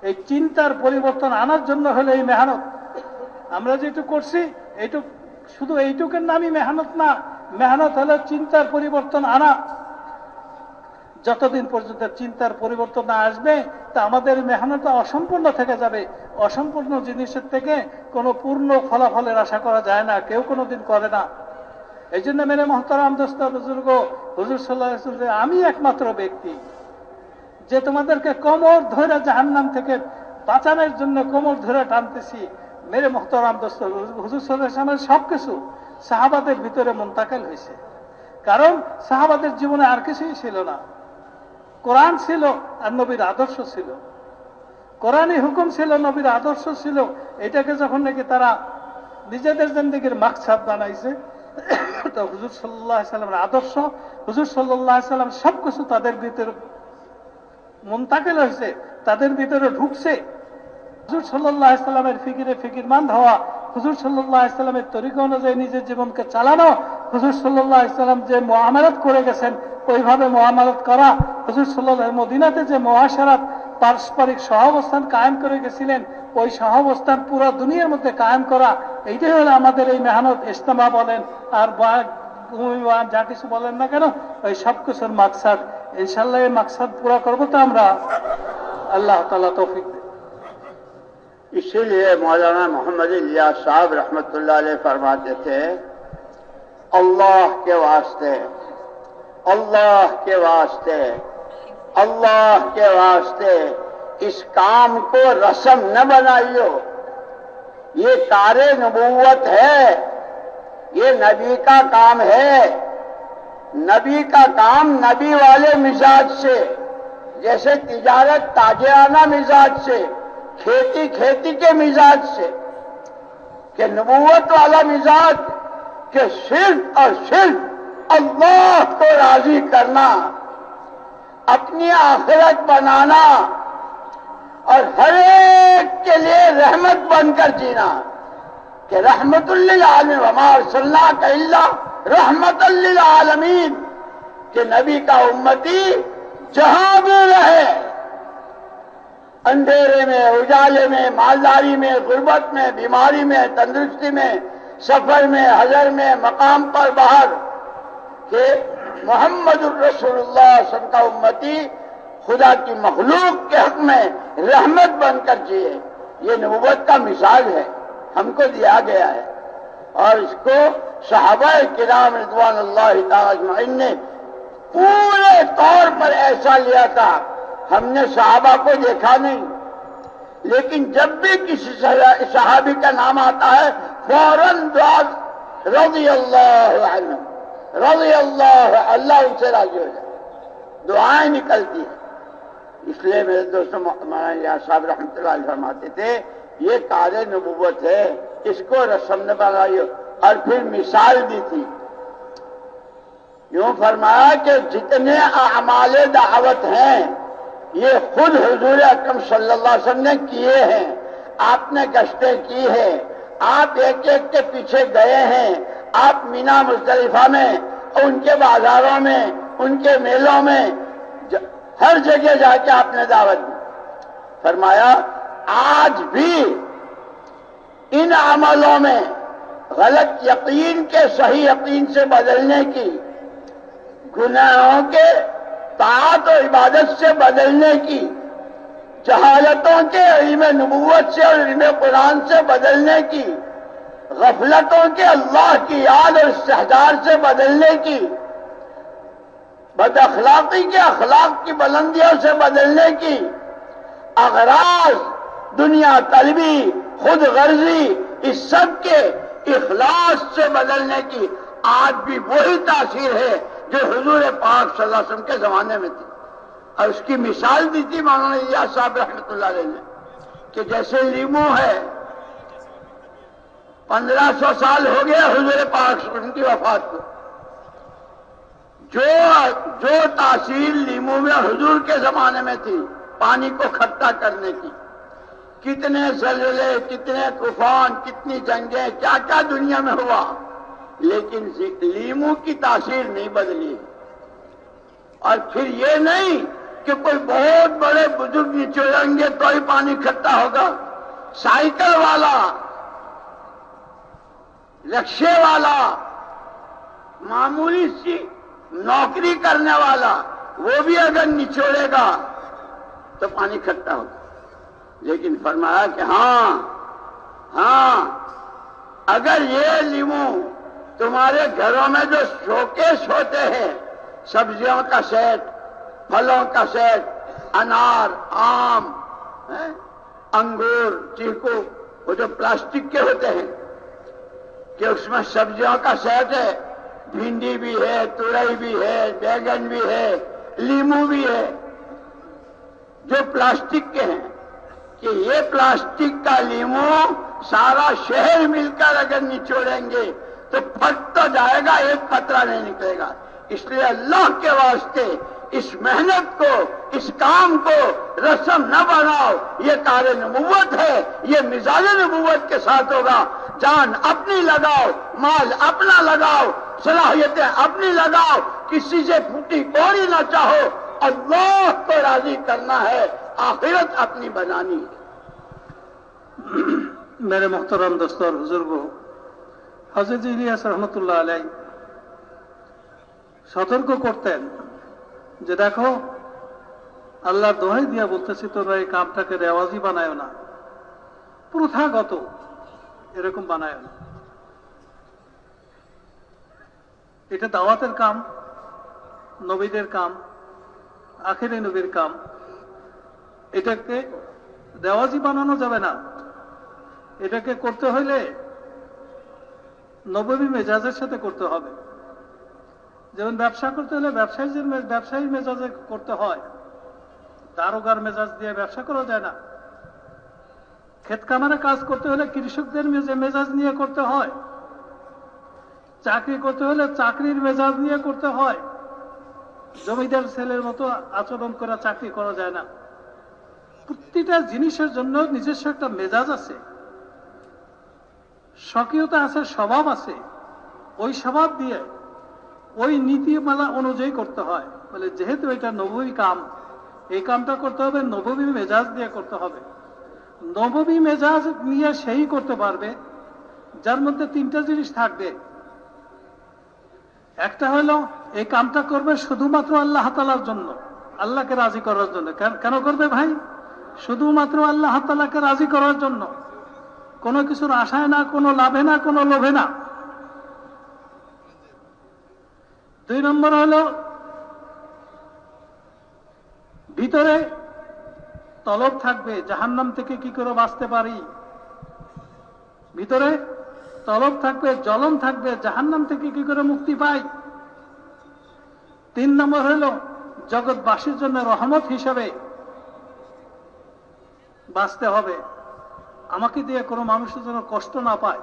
এই চিন্তার পরিবর্তন আনার জন্য হলো এই মেহনত। আমরা যেটুকু করছি এইটুক, শুধু এইটুকের নামই মেহনত না, মেহনত হলো চিন্তার পরিবর্তন আনা। যতদিন পর্যন্ত চিন্তার পরিবর্তন না আসবে তা আমাদের মেহনত অসম্পূর্ণ থেকে যাবে। অসম্পূর্ণ জিনিসের থেকে কোনো পূর্ণ ফলাফলের আশা করা যায় না, কেউ কোনোদিন করে না। এই জন্য মেরে মহতারাম দোস্ত বুজুর্গ, হুজুর সাল্লাল্লাহু আলাইহি ওয়াসাল্লাম আমি একমাত্র ব্যক্তি যে তোমাদেরকে কোমর ধরে জাহান্নাম থেকে বাঁচানোর জন্য কোমর ধরে টানতেছি। মেরে মহতারাম দোস্ত, হুজুর সাল্লাল্লাহু আলাইহি ওয়াসাল্লামের সবকিছু সাহাবাদের ভিতরে মুনতাকিল হয়েছে, কারণ সাহাবাদের জীবনে আর কিছুই ছিল না। কোরআন ছিল আর নবীর আদর্শ ছিল, কোরআনই হুকুম ছিল, নবীর আদর্শ ছিল। এটাকে যখন নাকি তারা নিজেদের জিন্দেগির মাকসাদ বানাইছে, তো হুজুর সাল্লাল্লাহু আলাইহি ওয়াসাল্লামের আদর্শ, হুজুর সাল্লাল্লাহু আলাইহি ওয়াসাল্লাম সবকিছু তাদের ভিতরে মুনতাকিল হয়েছে, তাদের ভিতরে ঢুকছে। হুজুর সাল্লাল্লাহু আলাইহি ওয়াসাল্লামের ফিকিরে ফিকিরমান হওয়া, হুজুর সাল্লাল্লাহু আলাইহি ওয়াসাল্লামের তরিকা অনুযায়ী নিজের জীবনকে চালানো, হুজুর সাল্লাল্লাহু আলাইহি ওয়াসাল্লাম যে মুআমালাত করে গেছেন ওইভাবে মুআমালাত করা, হুজুর সাল্লাল্লাহু আলাইহি মদিনাতে যে মুআশারাত পারস্পরিক সহাবস্থান কায়েম করে গেছিলেন, ওই সহাবস্থান পুরো দুনিয়ার মধ্যে কায়েম করা, এইটাই হলো আমাদের এই মেহনত। ইজতেমা বলেন আর যা কিছু বলেন না কেন, ওই সব কিছুর মাকসাদ। ইনশাআল্লাহ এই মাকসাদ পুরা করবো তো আমরা। আল্লাহ তাআলা তৌফিক দেন। इसीलिए मौलाना मोहम्मद इलियास साहब रहमतुल्लाह अलैह फरमाते थे, अल्लाह के वास्ते, अल्लाह के वास्ते, अल्लाह के वास्ते इस काम को रस्म न बनाइयो। ये कारे नबूवत है, ये नबी का काम है। नबी का काम नबी वाले मिजाज से, जैसे तिजारत ताजिराना मिजाज से, खेती खेती के मिजाज से, कि नबूवत वाला मिजाज कि सिर्फ और सिर्फ अल्लाह को राजी करना, अपनी आखिरत बनाना और हर एक के लिए रहमत बनकर जीना, कि रहमतुल लिल आलमीन वमा अरसलनाका इल्ला रहमतुल लिल आलमीन, कि नबी का उम्मती जहां भी रहे, अंधेरे में, उजाले में, मालदारी में, गुर्बत में, बीमारी में, तंदुरुस्ती में, सफर में, हजर में, मकाम पर, बाहर, कि मोहम्मदुर रसूलुल्लाह सल्लल्लाहु अलैहि वसल्लम का उम्मती खुदा की मखलूक के हक में रहमत बनकर जिए। ये नबूवत का मिसाल है, हमको दिया गया है। और इसको सहाबाए किराम रिज़वानुल्लाहि तआला अजमईन ने पूरे तौर पर ऐसा लिया था। हमने सहाबा को देखा नहीं, लेकिन जब भी किसी सहाबी का नाम आता है फौरन दुआ रज़ियल्लाहु अन्हु, रज़ियल्लाहु, अल्लाह उनसे राजी हो जाए, दुआएं निकलती है। इसलिए मेरे दोस्तों मौलाना इलियास साहब रहमतुल्लाह अलैह फरमाते थे, ये कारे नबूवत है, इसको रस्म न बनाइयो। और फिर मिसाल दी थी, यूं फरमाया कि जितने अमाले दावत हैं ये खुद हुजूर अकरम सल्लल्लाहु अलैहि वसल्लम ने किए हैं। आपने गश्तें की है, आप एक एक के पीछे गए हैं, आप मीना मुज़दलिफा में, उनके बाजारों में, उनके मेलों में, हर जगह जाके आपने दावत दी। फरमाया आज भी इन अमलों में गलत यकीन के सही यकीन से बदलने की, गुनाहों के ताअत और इबादत से बदलने की, जहालतों के इल्म नबूवत से और इल्म कुरान से बदलने की, गफलतों के अल्लाह की याद और इस्तेहजार से बदलने की, बदअखलाकी के अखलाक की बुलंदियों से बदलने की, अगराज दुनिया तलबी, खुद गर्जी, इस सब के इखलास से बदलने की आज भी वही तासीर है जो हुजूर पाक सल्लल्लाहु अलैहि वसल्लम के जमाने में थी। और उसकी मिसाल दी थी मौलाना इलियास साहब रहमतुल्लाह अलैह ने, कि जैसे लीमू है, 1500 साल हो गया हुजूर पाक उनकी वफात को, जो तासीर लीमू में हुजूर के जमाने में थी, पानी को खट्टा करने की, कितने ज़लज़ले, कितने तूफान, कितनी जंगें, क्या क्या दुनिया में हुआ, लेकिन लीमू की तासीर नहीं बदली। और फिर ये नहीं कि कोई बहुत बड़े बुजुर्ग निचोड़ेंगे तो ही पानी इकट्ठा होगा। साइकिल वाला, रिक्शे वाला, मामूली सी नौकरी करने वाला, वो भी अगर निचोड़ेगा तो पानी इकट्ठा होगा। लेकिन फरमाया कि हाँ, अगर ये लीमू तुम्हारे घरों में जो शोकेश होते हैं, सब्जियों का सेट, फलों का सेट, अनार, आम, अंगूर, चीकू, वो जो प्लास्टिक के होते हैं कि उसमें सब्जियों का सेट है, भिंडी भी है, तुरई भी है, बैगन भी है, लीमू भी है, जो प्लास्टिक के हैं, कि ये प्लास्टिक का लीमू सारा शहर मिलकर अगर निचोड़ेंगे तो फट तो जाएगा, एक कतरा नहीं निकलेगा। इसलिए अल्लाह के वास्ते इस मेहनत को, इस काम को रस्म न बनाओ। ये कार्य नबूवत है, ये मिजाज नबूवत के साथ होगा। जान अपनी लगाओ, माल अपना लगाओ, सलाहियतें अपनी लगाओ, किसी से फूटी कौड़ी ना चाहो। अल्लाह को राजी करना है, आखिरत अपनी बनानी है। मेरे मोहतरम दोस्तों और बुजुर्गों, हजरत ইলিয়াস রহমতুল্লাহ আলাইহি সতর্ক করতেন যে দেখো, আল্লাহর দোহাই দিয়া বলতেছি, তোমরা এই কামটাকে রেওয়াজি বানায় না, প্রথাগত এরকম বানায় না। এটা দাওয়াতের কাম, নবীদের কাম, আখিরি নবীর কাম। এটাকে রেওয়াজি বানানো যাবে না। এটাকে করতে হইলে নববী মেজাজের সাথে করতে হবে। যেমন ব্যবসা করতে হলে ব্যবসায়ী মেজাজে করতে হয়, দারোগার মেজাজ দিয়ে ব্যবসা করা যায় না। ক্ষেত খামারে কাজ করতে হলে কৃষকদের মেজাজ নিয়ে করতে হয়। চাকরি করতে হলে চাকরির মেজাজ নিয়ে করতে হয়। জমিদার ছেলের মতো আচরণ করে চাকরি করা যায় না। প্রতিটা জিনিসের জন্য নিজস্ব একটা মেজাজ আছে, স্বকীয়তা আছে, স্বভাব আছে। ওই স্বভাব দিয়ে ওই নীতিমালা অনুযায়ী করতে হয়। বলে যেহেতু এটা নববী কাম, এই কামটা করতে হবে নববী মেজাজ দিয়ে করতে হবে। নববী মেজাজ নিয়ে সেই করতে পারবে যার মধ্যে তিনটা জিনিস থাকবে। একটা হলো এই কামটা করবে শুধুমাত্র আল্লাহ তাআলার জন্য, আল্লাহকে রাজি করার জন্য। কেন করবে ভাই? শুধুমাত্র আল্লাহ তাআলাকে রাজি করার জন্য, কোনো কিছুর আশায় না, কোনো লাভে না, কোনো লোভে না। দুই নম্বর হলো ভিতরে তলব থাকবে জাহান্নাম থেকে কি করে বাঁচতে পারি। ভিতরে তলব থাকবে, জ্বলন থাকবে জাহান্নাম থেকে কি করে মুক্তি পাই। তিন নম্বর হলো জগৎবাসীর জন্য রহমত হিসাবে বাঁচতে হবে, আমাকে দিয়ে কোনো মানুষের জন্য কষ্ট না পায়।